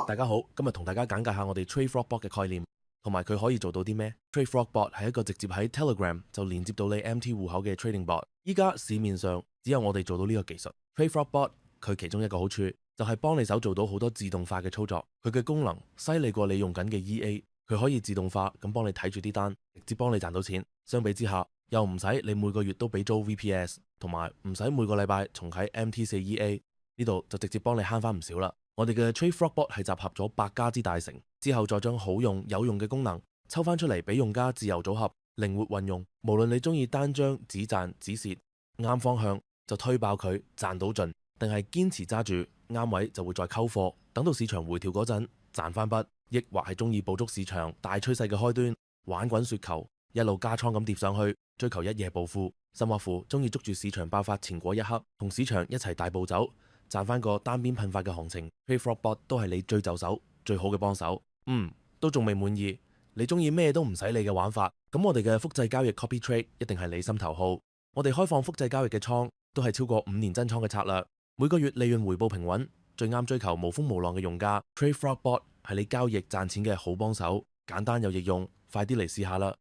大家好，今日同大家簡介下我哋 TradeFrog Bot 嘅概念，同埋佢可以做到啲咩。TradeFrog Bot 係一個直接喺 Telegram 就連接到你 MT 戶口嘅 Trading Bot。依家市面上只有我哋做到呢個技術。TradeFrog Bot 佢其中一個好處就係幫你手做到好多自動化嘅操作，佢嘅功能犀利過你用緊嘅 EA， 佢可以自動化咁幫你睇住啲單，直接幫你賺到錢。相比之下，又唔使你每個月都俾租 VPS， 同埋唔使每個禮拜重啟 MT4 EA， 呢度就直接幫你慳翻唔少啦。我哋嘅 TradeFrog Bot 係集合咗百家之大成，之後再將好用有用嘅功能抽翻出嚟俾用家自由組合，靈活運用。無論你中意單張只賺只蝕，啱方向就推爆佢賺到盡，定係堅持揸住啱位就會再溝貨，等到市場回調嗰陣賺翻筆，抑或係中意捕捉市場大趨勢嘅開端，玩滾雪球，一路加倉咁疊上去，追求一夜暴富，甚或乎中意捉住市場爆發前嗰一刻，同市場一齊大步走，賺翻個單邊噴發嘅行情。TradeFrog Bot 都係你最就手最好嘅幫手。都仲未滿意，你中意咩都唔使理嘅玩法，咁我哋嘅複製交易 Copy Trade 一定係你心頭好。我哋開放複製交易嘅倉都係超過5年真倉嘅策略，每個月利潤回報平穩，最啱追求無風無浪嘅用家。TradeFrog Bot 係你交易賺錢嘅好幫手，簡單又易用，快啲嚟試下啦！